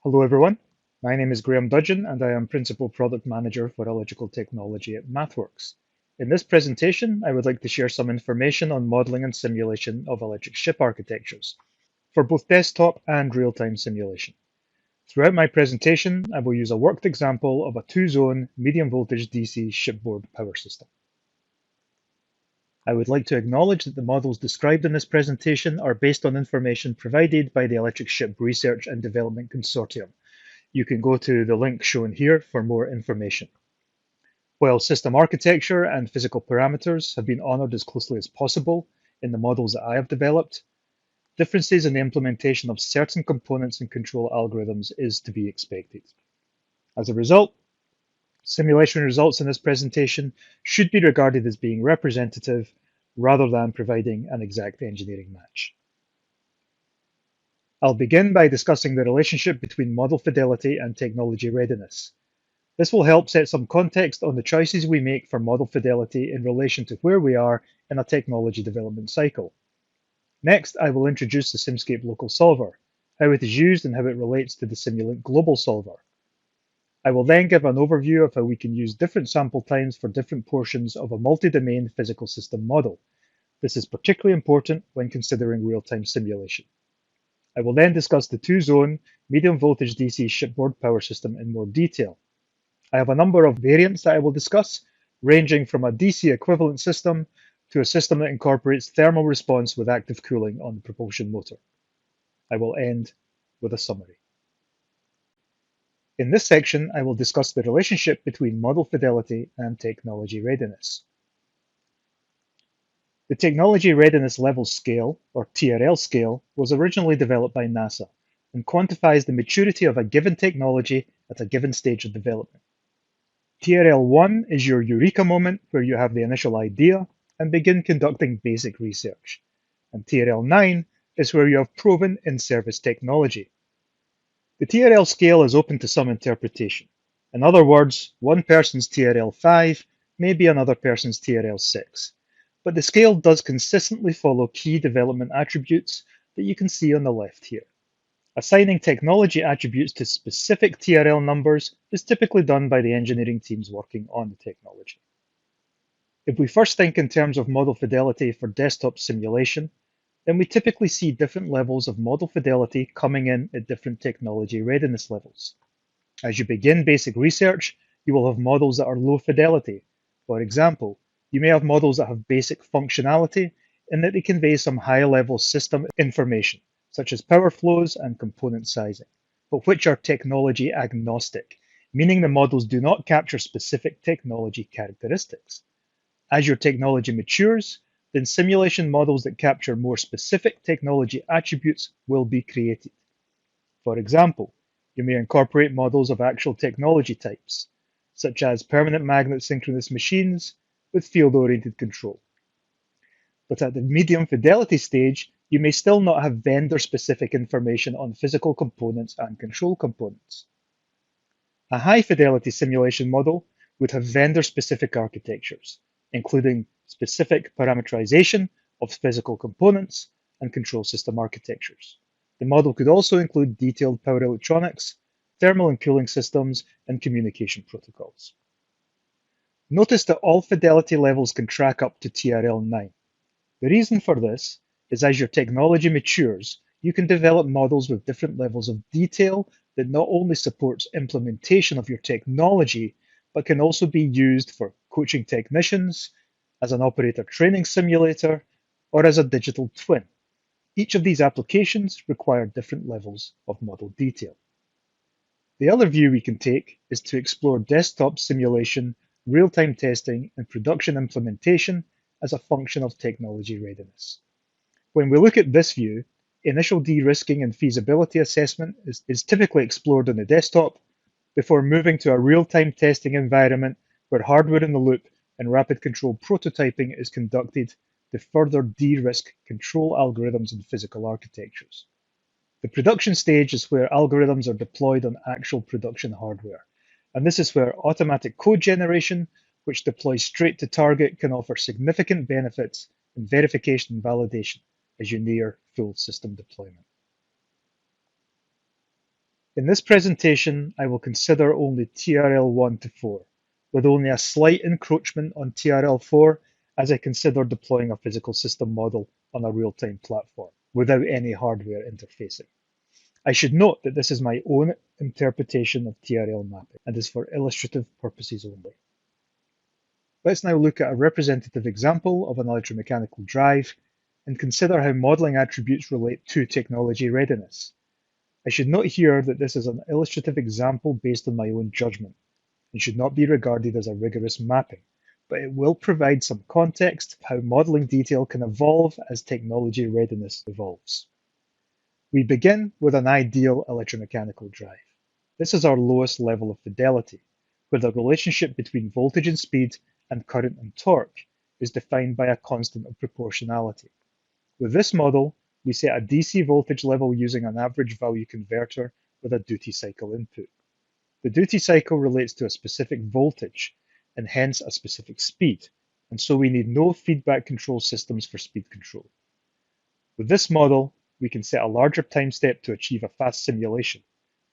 Hello everyone, my name is Graham Dudgeon and I am Principal Product Manager for Electrical Technology at MathWorks. In this presentation, I would like to share some information on modeling and simulation of electric ship architectures for both desktop and real-time simulation. Throughout my presentation, I will use a worked example of a two-zone medium voltage DC shipboard power system. I would like to acknowledge that the models described in this presentation are based on information provided by the Electric Ship Research and Development Consortium. You can go to the link shown here for more information. While system architecture and physical parameters have been honored as closely as possible in the models that I have developed, differences in the implementation of certain components and control algorithms is to be expected. As a result, simulation results in this presentation should be regarded as being representative rather than providing an exact engineering match. I'll begin by discussing the relationship between model fidelity and technology readiness. This will help set some context on the choices we make for model fidelity in relation to where we are in a technology development cycle. Next, I will introduce the Simscape local solver, how it is used and how it relates to the Simulink global solver. I will then give an overview of how we can use different sample times for different portions of a multi-domain physical system model. This is particularly important when considering real-time simulation. I will then discuss the two-zone medium voltage DC shipboard power system in more detail. I have a number of variants that I will discuss, ranging from a DC equivalent system to a system that incorporates thermal response with active cooling on the propulsion motor. I will end with a summary. In this section, I will discuss the relationship between model fidelity and technology readiness. The Technology Readiness Level Scale, or TRL scale, was originally developed by NASA and quantifies the maturity of a given technology at a given stage of development. TRL1 is your eureka moment where you have the initial idea and begin conducting basic research. And TRL9 is where you have proven in-service technology. The TRL scale is open to some interpretation. In other words, one person's TRL5 may be another person's TRL6, but the scale does consistently follow key development attributes that you can see on the left here. Assigning technology attributes to specific TRL numbers is typically done by the engineering teams working on the technology. If we first think in terms of model fidelity for desktop simulation, then we typically see different levels of model fidelity coming in at different technology readiness levels. As you begin basic research, you will have models that are low fidelity. For example, you may have models that have basic functionality in that they convey some high-level system information, such as power flows and component sizing, but which are technology agnostic, meaning the models do not capture specific technology characteristics. As your technology matures, then simulation models that capture more specific technology attributes will be created. For example, you may incorporate models of actual technology types, such as permanent magnet synchronous machines with field-oriented control. But at the medium fidelity stage, you may still not have vendor-specific information on physical components and control components. A high-fidelity simulation model would have vendor-specific architectures, including specific parameterization of physical components and control system architectures. The model could also include detailed power electronics, thermal and cooling systems, and communication protocols. Notice that all fidelity levels can track up to TRL9. The reason for this is as your technology matures, you can develop models with different levels of detail that not only supports implementation of your technology, but can also be used for coaching technicians, as an operator training simulator, or as a digital twin. Each of these applications require different levels of model detail. The other view we can take is to explore desktop simulation, real-time testing, and production implementation as a function of technology readiness. When we look at this view, initial de-risking and feasibility assessment is typically explored on the desktop before moving to a real-time testing environment where hardware in the loop and rapid control prototyping is conducted to further de-risk control algorithms and physical architectures. The production stage is where algorithms are deployed on actual production hardware, and this is where automatic code generation, which deploys straight to target, can offer significant benefits in verification and validation as you near full system deployment. In this presentation, I will consider only TRL 1 to 4, with only a slight encroachment on TRL 4 as I consider deploying a physical system model on a real-time platform without any hardware interfacing. I should note that this is my own interpretation of TRL mapping and is for illustrative purposes only. Let's now look at a representative example of an electromechanical drive and consider how modeling attributes relate to technology readiness. I should note here that this is an illustrative example based on my own judgment and should not be regarded as a rigorous mapping, but it will provide some context of how modeling detail can evolve as technology readiness evolves. We begin with an ideal electromechanical drive. This is our lowest level of fidelity, where the relationship between voltage and speed and current and torque is defined by a constant of proportionality. With this model, we set a DC voltage level using an average value converter with a duty cycle input. The duty cycle relates to a specific voltage and hence a specific speed, and so we need no feedback control systems for speed control. With this model, we can set a larger time step to achieve a fast simulation,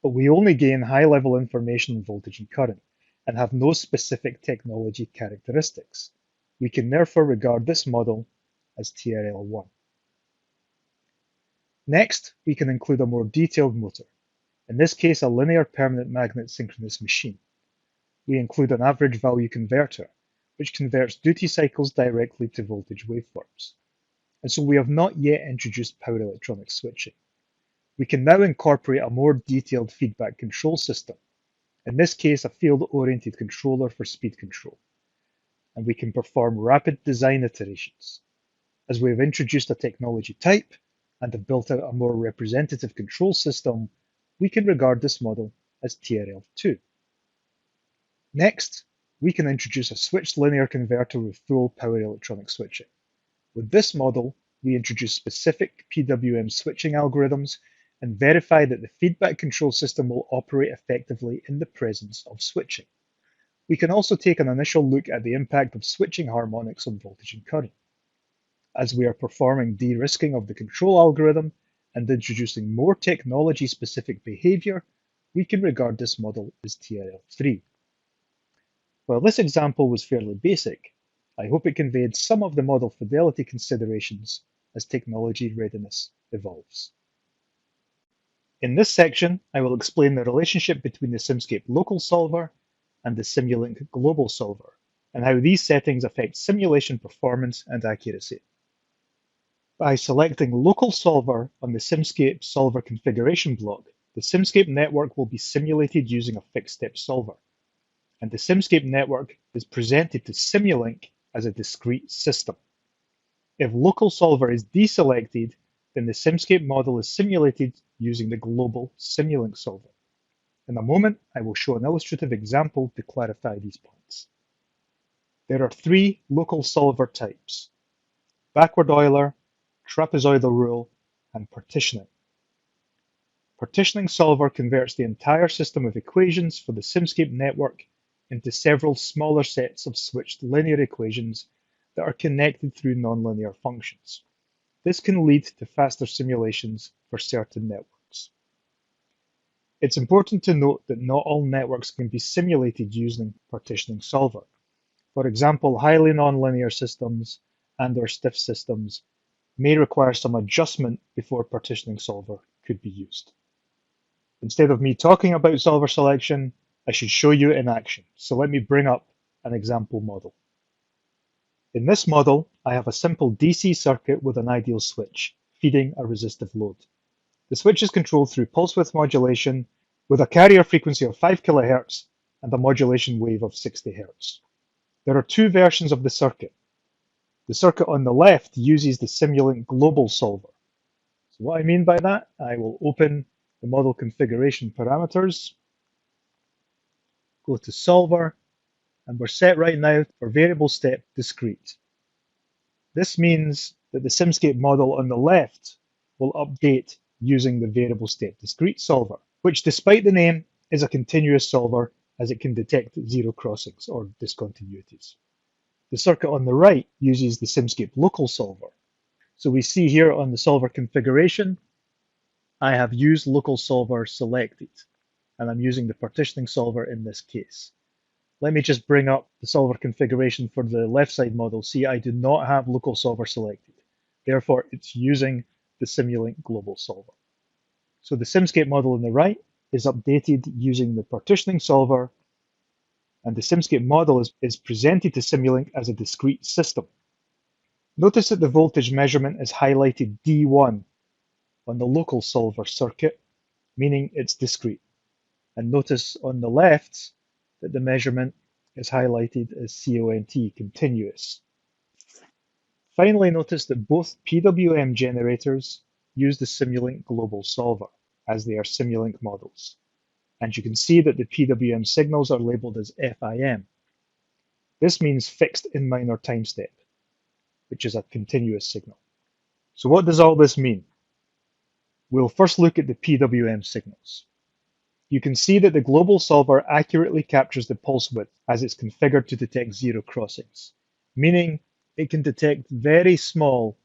but we only gain high-level information on voltage and current and have no specific technology characteristics. We can therefore regard this model as TRL1. Next, we can include a more detailed motor, in this case a linear permanent magnet synchronous machine. We include an average value converter, which converts duty cycles directly to voltage waveforms. And so we have not yet introduced power electronic switching. We can now incorporate a more detailed feedback control system, in this case a field-oriented controller for speed control. And we can perform rapid design iterations. As we have introduced a technology type and have built out a more representative control system, we can regard this model as TRL2. Next, we can introduce a switched linear converter with full power electronic switching. With this model, we introduce specific PWM switching algorithms and verify that the feedback control system will operate effectively in the presence of switching. We can also take an initial look at the impact of switching harmonics on voltage and current. As we are performing de-risking of the control algorithm and introducing more technology-specific behavior, we can regard this model as TRL3. While this example was fairly basic, I hope it conveyed some of the model fidelity considerations as technology readiness evolves. In this section, I will explain the relationship between the Simscape local solver and the Simulink global solver, and how these settings affect simulation performance and accuracy. By selecting local solver on the Simscape solver configuration block, the Simscape network will be simulated using a fixed-step solver, and the Simscape network is presented to Simulink as a discrete system. If local solver is deselected, then the Simscape model is simulated using the global Simulink solver. In a moment, I will show an illustrative example to clarify these points. There are three local solver types: backward Euler, trapezoidal rule, and partitioning. Partitioning solver converts the entire system of equations for the Simscape network into several smaller sets of switched linear equations that are connected through nonlinear functions. This can lead to faster simulations for certain networks. It's important to note that not all networks can be simulated using partitioning solver. For example, highly nonlinear systems and/or stiff systems may require some adjustment before partitioning solver could be used. Instead of me talking about solver selection, I should show you in action. So let me bring up an example model. In this model, I have a simple DC circuit with an ideal switch, feeding a resistive load. The switch is controlled through pulse width modulation with a carrier frequency of 5 kHz and a modulation wave of 60 Hz. There are two versions of the circuit. The circuit on the left uses the Simulink global solver. So what I mean by that, I will open the model configuration parameters, go to solver, and we're set right now for variable step discrete. This means that the Simscape model on the left will update using the variable step discrete solver, which despite the name is a continuous solver as it can detect zero crossings or discontinuities. The circuit on the right uses the Simscape local solver. So we see here on the solver configuration, I have used local solver selected. and I'm using the partitioning solver in this case. Let me just bring up the solver configuration for the left side model. See, I do not have local solver selected. Therefore, it's using the Simulink global solver. So the Simscape model on the right is updated using the partitioning solver, and the Simscape model is presented to Simulink as a discrete system. Notice that the voltage measurement is highlighted D1 on the local solver circuit, meaning it's discrete. And notice on the left that the measurement is highlighted as CONT, continuous. Finally, notice that both PWM generators use the Simulink global solver, as they are Simulink models. And you can see that the PWM signals are labeled as FIM. This means fixed in minor time step, which is a continuous signal. So what does all this mean? We'll first look at the PWM signals. You can see that the global solver accurately captures the pulse width as it's configured to detect zero crossings, meaning it can detect very small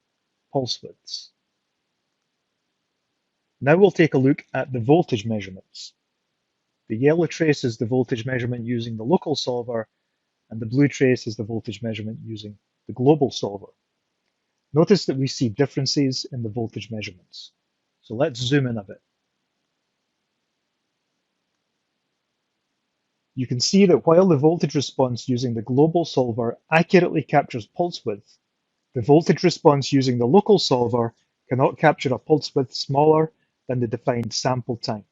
pulse widths. Now we'll take a look at the voltage measurements. The yellow trace is the voltage measurement using the local solver, and the blue trace is the voltage measurement using the global solver. Notice that we see differences in the voltage measurements. So let's zoom in a bit. You can see that while the voltage response using the global solver accurately captures pulse width, the voltage response using the local solver cannot capture a pulse width smaller than the defined sample time,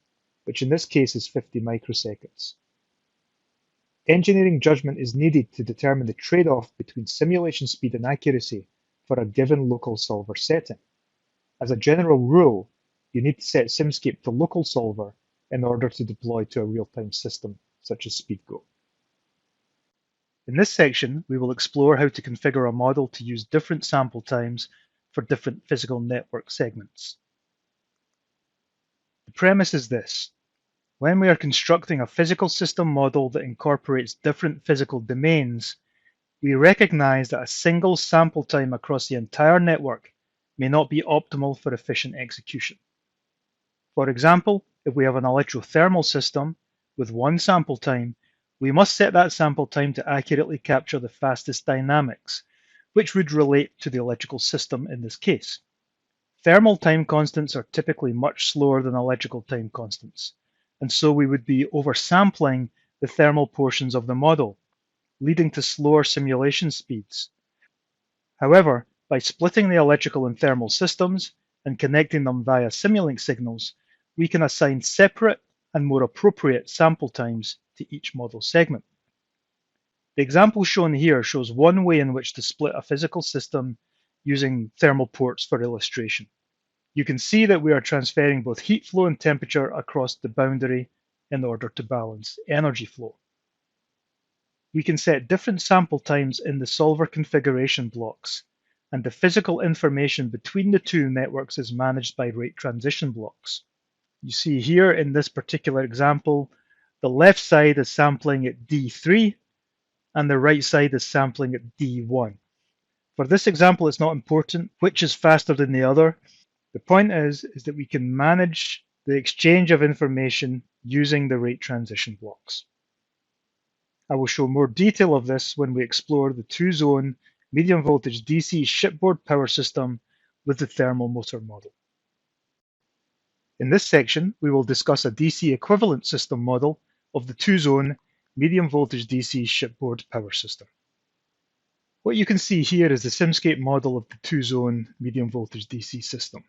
which in this case is 50 microseconds. Engineering judgment is needed to determine the trade-off between simulation speed and accuracy for a given local solver setting. As a general rule, you need to set Simscape to local solver in order to deploy to a real-time system such as SpeedGo. In this section, we will explore how to configure a model to use different sample times for different physical network segments. The premise is this. When we are constructing a physical system model that incorporates different physical domains, we recognize that a single sample time across the entire network may not be optimal for efficient execution. For example, if we have an electrothermal system with one sample time, we must set that sample time to accurately capture the fastest dynamics, which would relate to the electrical system in this case. Thermal time constants are typically much slower than electrical time constants, and so we would be oversampling the thermal portions of the model, leading to slower simulation speeds. However, by splitting the electrical and thermal systems and connecting them via Simulink signals, we can assign separate and more appropriate sample times to each model segment. The example shown here shows one way in which to split a physical system using thermal ports for illustration. You can see that we are transferring both heat flow and temperature across the boundary in order to balance energy flow. We can set different sample times in the solver configuration blocks, and the physical information between the two networks is managed by rate transition blocks. You see here in this particular example, the left side is sampling at D3 and the right side is sampling at D1. For this example, it's not important which is faster than the other. The point is that we can manage the exchange of information using the rate transition blocks. I will show more detail of this when we explore the two-zone medium voltage DC shipboard power system with the thermal motor model. In this section, we will discuss a DC equivalent system model of the two-zone medium voltage DC shipboard power system. What you can see here is the Simscape model of the two-zone medium voltage DC system.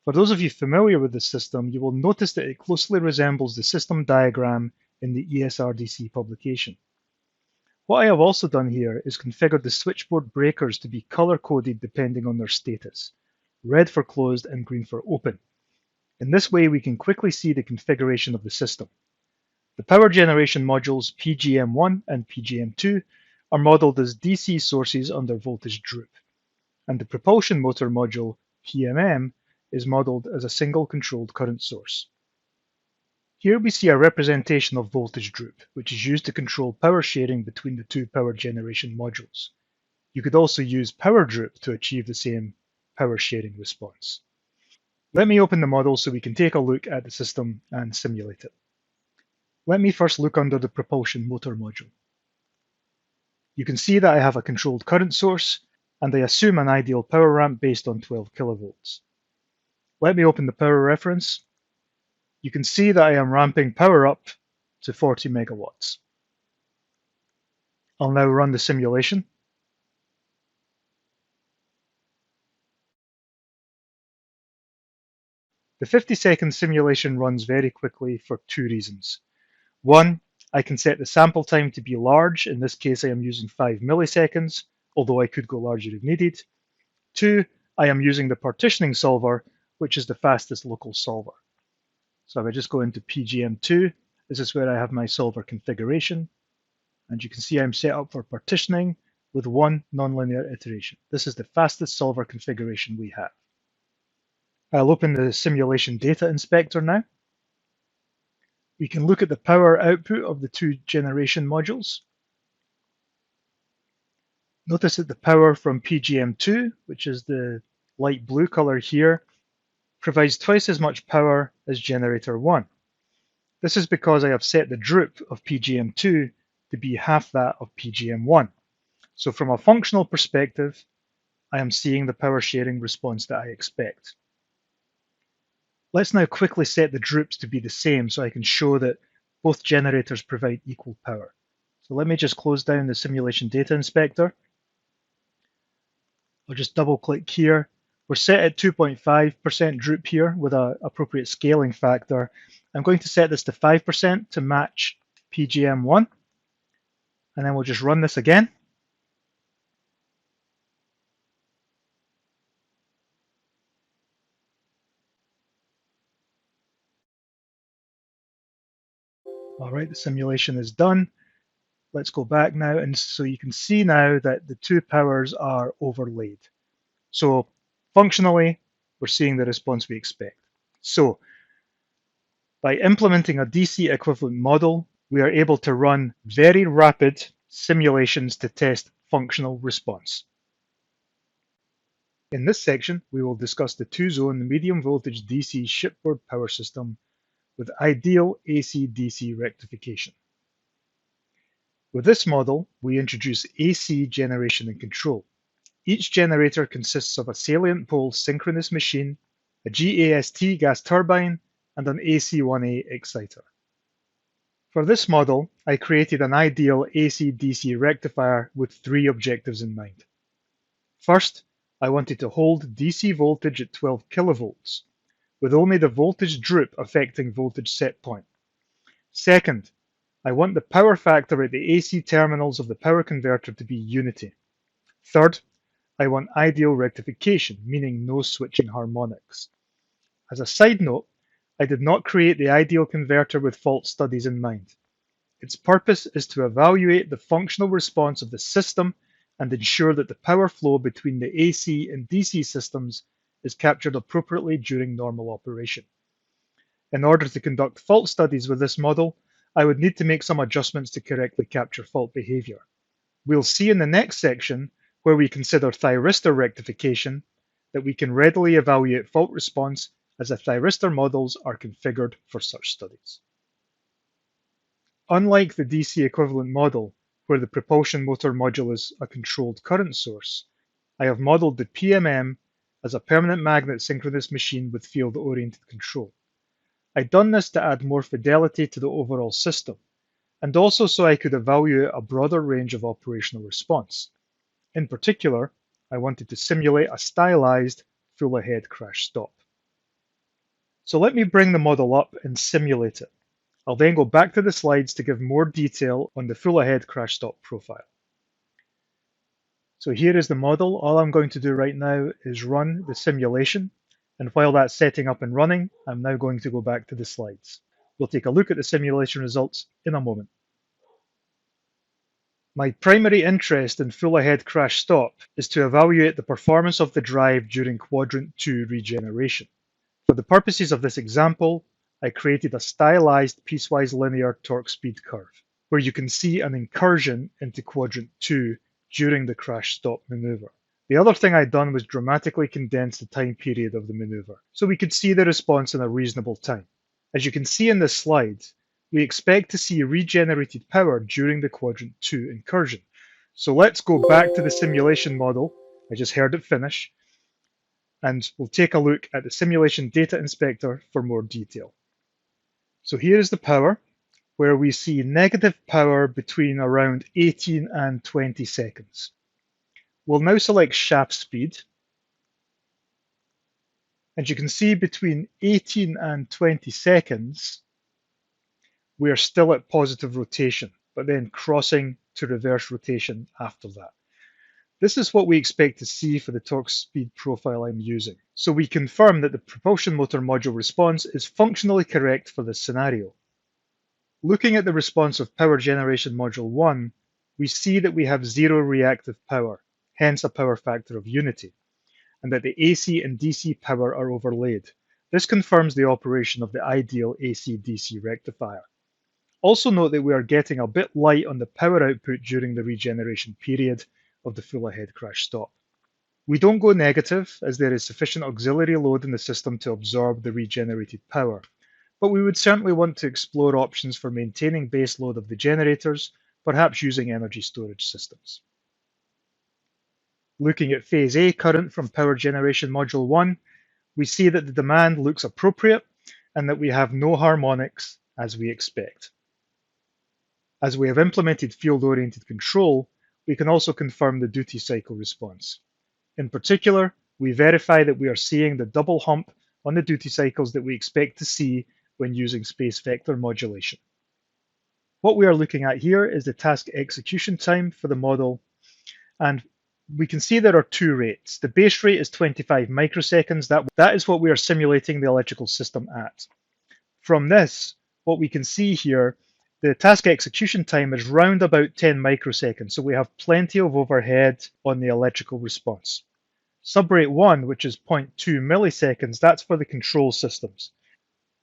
For those of you familiar with this system, you will notice that it closely resembles the system diagram in the ESRDC publication. What I have also done here is configured the switchboard breakers to be color-coded depending on their status, red for closed and green for open. In this way, we can quickly see the configuration of the system. The power generation modules PGM1 and PGM2 are modeled as DC sources under voltage droop, and the propulsion motor module PMM is modeled as a single controlled current source. Here we see a representation of voltage droop, which is used to control power sharing between the two power generation modules. You could also use power droop to achieve the same power sharing response. Let me open the model so we can take a look at the system and simulate it. Let me first look under the propulsion motor module. You can see that I have a controlled current source, and I assume an ideal power ramp based on 12 kilovolts. Let me open the power reference. You can see that I am ramping power up to 40 megawatts. I'll now run the simulation. The 50-second simulation runs very quickly for two reasons. One, I can set the sample time to be large. In this case, I am using 5 milliseconds, although I could go larger if needed. Two, I am using the partitioning solver, which is the fastest local solver. So if I just go into PGM2, this is where I have my solver configuration. And you can see I'm set up for partitioning with one nonlinear iteration. This is the fastest solver configuration we have. I'll open the simulation data inspector now. We can look at the power output of the two generation modules. Notice that the power from PGM2, which is the light blue color here, provides twice as much power as generator 1. This is because I have set the droop of PGM2 to be half that of PGM1. So from a functional perspective, I am seeing the power sharing response that I expect. Let's now quickly set the droops to be the same so I can show that both generators provide equal power. So let me just close down the simulation data inspector. I'll just double click here. We're set at 2.5% droop here with an appropriate scaling factor. I'm going to set this to 5% to match PGM1. And then we'll just run this again. All right, the simulation is done. Let's go back now, and so you can see now that the two powers are overlaid. So functionally, we're seeing the response we expect. So by implementing a DC equivalent model, we are able to run very rapid simulations to test functional response. In this section, we will discuss the two-zone medium voltage DC shipboard power system with ideal AC-DC rectification. With this model, we introduce AC generation and control. Each generator consists of a salient pole synchronous machine, a GAST gas turbine, and an AC1A exciter. For this model, I created an ideal AC-DC rectifier with three objectives in mind. First, I wanted to hold DC voltage at 12 kilovolts, with only the voltage droop affecting voltage set point. Second, I want the power factor at the AC terminals of the power converter to be unity. Third, I want ideal rectification, meaning no switching harmonics. As a side note, I did not create the ideal converter with fault studies in mind. Its purpose is to evaluate the functional response of the system and ensure that the power flow between the AC and DC systems is captured appropriately during normal operation. In order to conduct fault studies with this model, I would need to make some adjustments to correctly capture fault behavior. We'll see in the next section, where we consider Thyristor rectification, that we can readily evaluate fault response as the Thyristor models are configured for such studies. Unlike the DC equivalent model, where the propulsion motor module is a controlled current source, I have modeled the PMM as a permanent magnet synchronous machine with field-oriented control. I'd done this to add more fidelity to the overall system, and also so I could evaluate a broader range of operational response. In particular, I wanted to simulate a stylized full-ahead crash stop. So let me bring the model up and simulate it. I'll then go back to the slides to give more detail on the full-ahead crash stop profile. So here is the model. All I'm going to do right now is run the simulation. And while that's setting up and running, I'm now going to go back to the slides. We'll take a look at the simulation results in a moment. My primary interest in full-ahead crash stop is to evaluate the performance of the drive during quadrant 2 regeneration. For the purposes of this example, I created a stylized piecewise linear torque speed curve, where you can see an incursion into quadrant 2 during the crash stop maneuver. The other thing I'd done was dramatically condense the time period of the maneuver, so we could see the response in a reasonable time. As you can see in this slide, we expect to see regenerated power during the quadrant 2 incursion. So let's go back to the simulation model. I just heard it finish. And we'll take a look at the simulation data inspector for more detail. So here is the power, where we see negative power between around 18 and 20 seconds. We'll now select shaft speed. And you can see between 18 and 20 seconds, we are still at positive rotation, but then crossing to reverse rotation after that. This is what we expect to see for the torque speed profile I'm using. So we confirm that the propulsion motor module response is functionally correct for this scenario. Looking at the response of power generation module 1, we see that we have zero reactive power, hence a power factor of unity, and that the AC and DC power are overlaid. This confirms the operation of the ideal AC-DC rectifier. Also note that we are getting a bit light on the power output during the regeneration period of the full ahead crash stop. We don't go negative as there is sufficient auxiliary load in the system to absorb the regenerated power, but we would certainly want to explore options for maintaining base load of the generators, perhaps using energy storage systems. Looking at phase A current from power generation module 1, we see that the demand looks appropriate and that we have no harmonics as we expect. As we have implemented field-oriented control, we can also confirm the duty cycle response. In particular, we verify that we are seeing the double hump on the duty cycles that we expect to see when using space vector modulation. What we are looking at here is the task execution time for the model, and we can see there are two rates. The base rate is 25 microseconds. That is what we are simulating the electrical system at. From this, what we can see here, the task execution time is round about 10 microseconds, so we have plenty of overhead on the electrical response. Subrate 1, which is 0.2 milliseconds, that's for the control systems.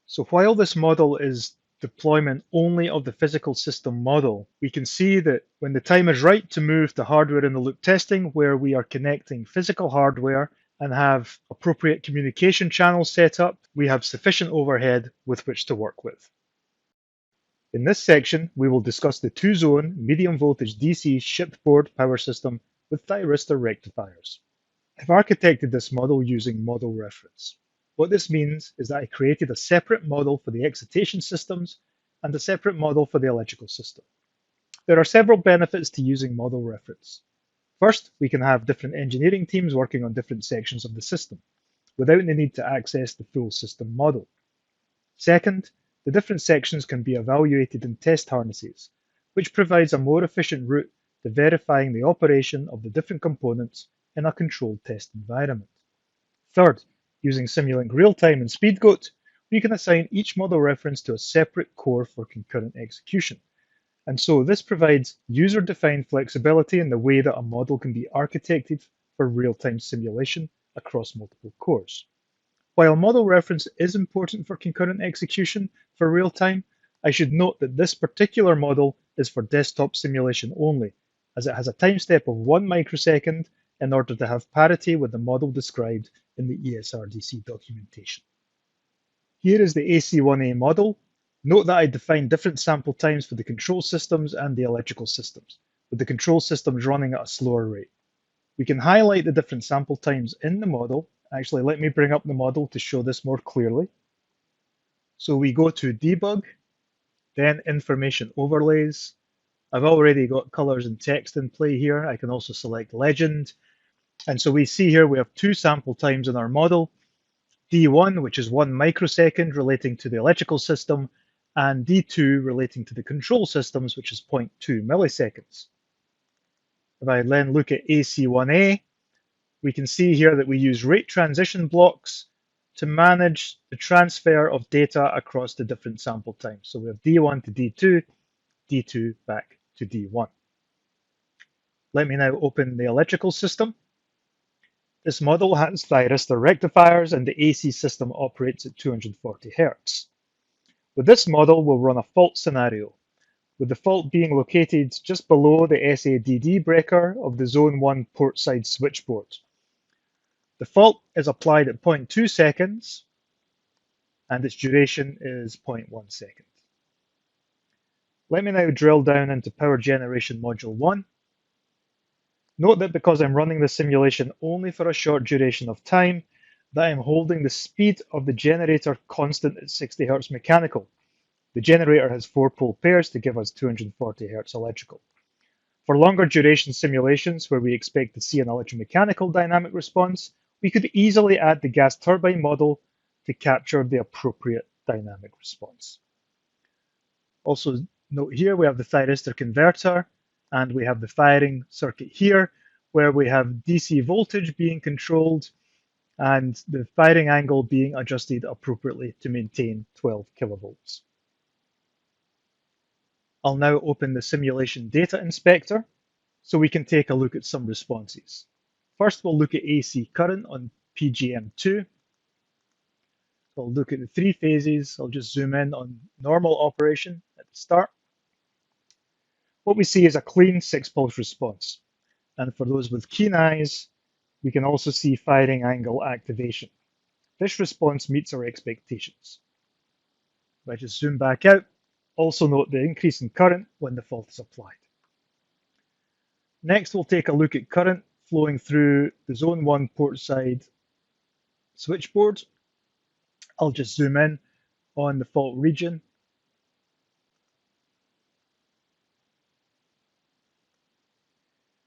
So while this model is deployment only of the physical system model, we can see that when the time is right to move to hardware in the loop testing, where we are connecting physical hardware and have appropriate communication channels set up, we have sufficient overhead with which to work with. In this section, we will discuss the two-zone medium voltage DC shipboard power system with Thyristor rectifiers. I've architected this model using model reference. What this means is that I created a separate model for the excitation systems and a separate model for the electrical system. There are several benefits to using model reference. First, we can have different engineering teams working on different sections of the system without the need to access the full system model. Second, the different sections can be evaluated in test harnesses, which provides a more efficient route to verifying the operation of the different components in a controlled test environment. Third, using Simulink Realtime and SpeedGoat, we can assign each model reference to a separate core for concurrent execution. And so this provides user-defined flexibility in the way that a model can be architected for real-time simulation across multiple cores. While model reference is important for concurrent execution for real-time, I should note that this particular model is for desktop simulation only, as it has a time step of 1 microsecond in order to have parity with the model described in the ESRDC documentation. Here is the AC1A model. Note that I defined different sample times for the control systems and the electrical systems, with the control systems running at a slower rate. We can highlight the different sample times in the model. Actually, let me bring up the model to show this more clearly. So we go to Debug, then Information Overlays. I've already got colors and text in play here. I can also select Legend. And so we see here we have two sample times in our model. D1, which is 1 microsecond relating to the electrical system, and D2 relating to the control systems, which is 0.2 milliseconds. If I then look at AC1A, we can see here that we use rate transition blocks to manage the transfer of data across the different sample times. So we have D1 to D2, D2 back to D1. Let me now open the electrical system. This model has Thyristor rectifiers and the AC system operates at 240 Hz. With this model, we'll run a fault scenario, with the fault being located just below the SADD breaker of the Zone 1 port side switchboard. The fault is applied at 0.2 seconds and its duration is 0.1 second. Let me now drill down into Power Generation Module 1. Note that because I'm running the simulation only for a short duration of time, that I'm holding the speed of the generator constant at 60 Hz mechanical. The generator has 4 pole pairs to give us 240 Hz electrical. For longer duration simulations where we expect to see an electromechanical dynamic response, we could easily add the gas turbine model to capture the appropriate dynamic response. Also note here we have the Thyristor converter, and we have the firing circuit here where we have DC voltage being controlled and the firing angle being adjusted appropriately to maintain 12 kilovolts. I'll now open the Simulation Data Inspector so we can take a look at some responses. First, we'll look at AC current on PGM2. I'll look at the 3 phases. I'll just zoom in on normal operation at the start. What we see is a clean 6-pulse response. And for those with keen eyes, we can also see firing angle activation. This response meets our expectations. If I just zoom back out, also note the increase in current when the fault is applied. Next, we'll take a look at current flowing through the Zone 1 port side switchboard. I'll just zoom in on the fault region.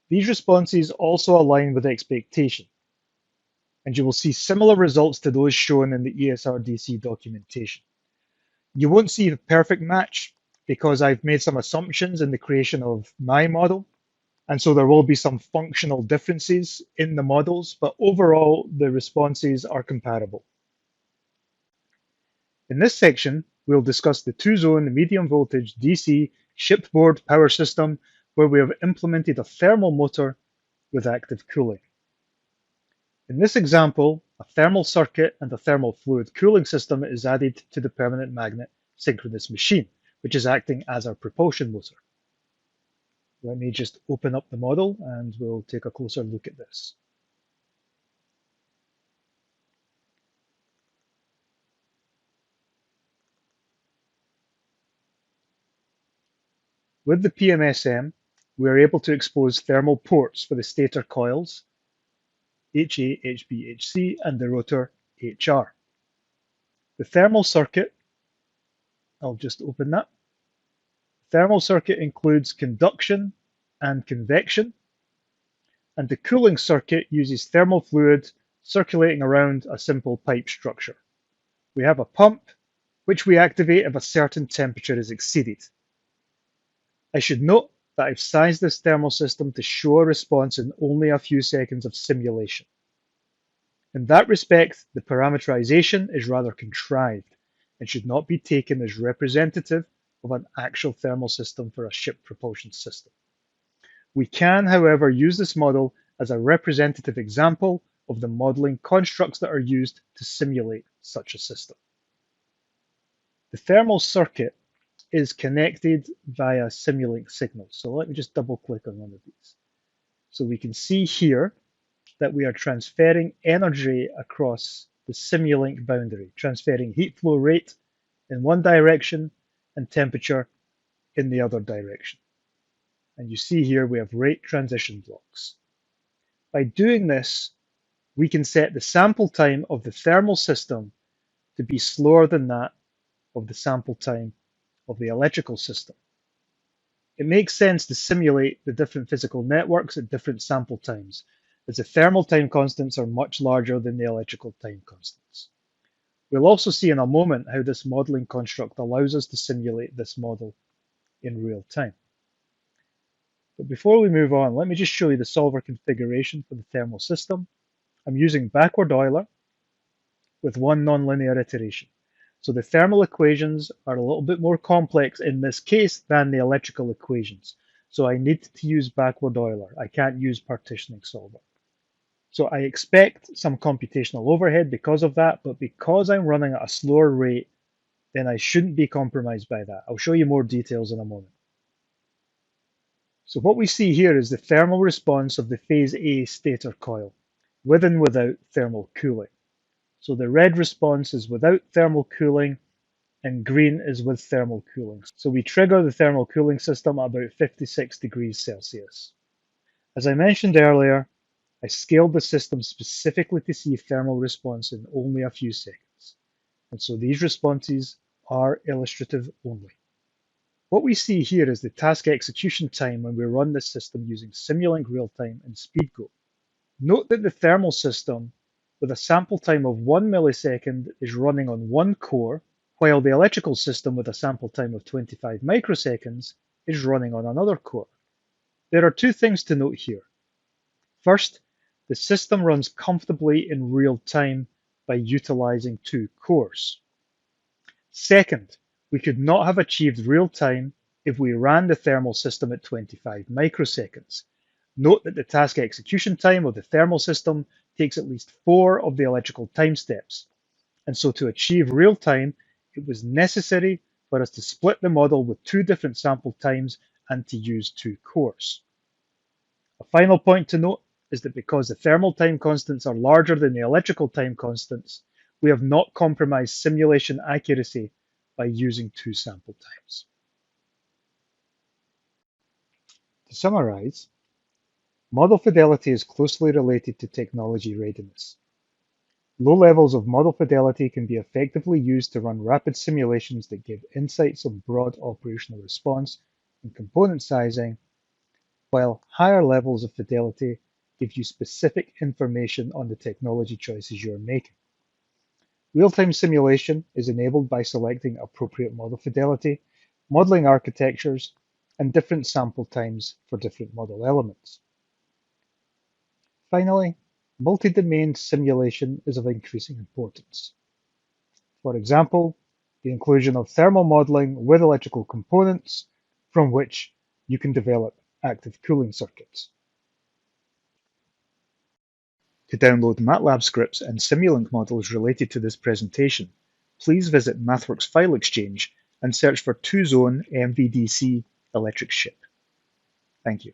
These responses also align with expectation, and you will see similar results to those shown in the ESRDC documentation. You won't see a perfect match because I've made some assumptions in the creation of my model, and so there will be some functional differences in the models, but overall the responses are comparable. In this section, we'll discuss the 2-zone medium voltage DC shipboard power system where we have implemented a thermal motor with active cooling. In this example, a thermal circuit and a thermal fluid cooling system is added to the permanent magnet synchronous machine, which is acting as our propulsion motor. Let me just open up the model and we'll take a closer look at this. With the PMSM, we are able to expose thermal ports for the stator coils, HA, HB, HC, and the rotor, HR. The thermal circuit, I'll just open that. Thermal circuit includes conduction and convection, and the cooling circuit uses thermal fluid circulating around a simple pipe structure. We have a pump, which we activate if a certain temperature is exceeded. I should note that I've sized this thermal system to show a response in only a few seconds of simulation. In that respect, the parameterization is rather contrived and should not be taken as representative of an actual thermal system for a ship propulsion system. We can, however, use this model as a representative example of the modeling constructs that are used to simulate such a system. The thermal circuit is connected via Simulink signals. So let me just double click on one of these. So we can see here that we are transferring energy across the Simulink boundary, transferring heat flow rate in one direction and temperature in the other direction. And you see here we have rate transition blocks. By doing this, we can set the sample time of the thermal system to be slower than that of the sample time of the electrical system. It makes sense to simulate the different physical networks at different sample times, as the thermal time constants are much larger than the electrical time constants. We'll also see in a moment how this modeling construct allows us to simulate this model in real time. But before we move on, let me just show you the solver configuration for the thermal system. I'm using backward Euler with one nonlinear iteration. So the thermal equations are a little bit more complex in this case than the electrical equations. So I need to use backward Euler. I can't use partitioning solver. So I expect some computational overhead because of that, but because I'm running at a slower rate, then I shouldn't be compromised by that. I'll show you more details in a moment. So what we see here is the thermal response of the phase A stator coil, with and without thermal cooling. So the red response is without thermal cooling, and green is with thermal cooling. So we trigger the thermal cooling system at about 56 degrees Celsius. As I mentioned earlier, I scaled the system specifically to see thermal response in only a few seconds, and so these responses are illustrative only. What we see here is the task execution time when we run this system using Simulink Realtime and SpeedGo. Note that the thermal system with a sample time of 1 millisecond is running on one core, while the electrical system with a sample time of 25 microseconds is running on another core. There are two things to note here. First, the system runs comfortably in real time by utilizing two cores. Second, we could not have achieved real time if we ran the thermal system at 25 microseconds. Note that the task execution time of the thermal system takes at least 4 of the electrical time steps, and so to achieve real time, it was necessary for us to split the model with 2 different sample times and to use 2 cores. A final point to note is that because the thermal time constants are larger than the electrical time constants, we have not compromised simulation accuracy by using 2 sample times. To summarize, model fidelity is closely related to technology readiness. Low levels of model fidelity can be effectively used to run rapid simulations that give insights on broad operational response and component sizing, while higher levels of fidelity give you specific information on the technology choices you are making. Real-time simulation is enabled by selecting appropriate model fidelity, modeling architectures, and different sample times for different model elements. Finally, multi-domain simulation is of increasing importance. For example, the inclusion of thermal modeling with electrical components from which you can develop active cooling circuits. To download MATLAB scripts and Simulink models related to this presentation, please visit MathWorks File Exchange and search for two-zone MVDC electric ship. Thank you.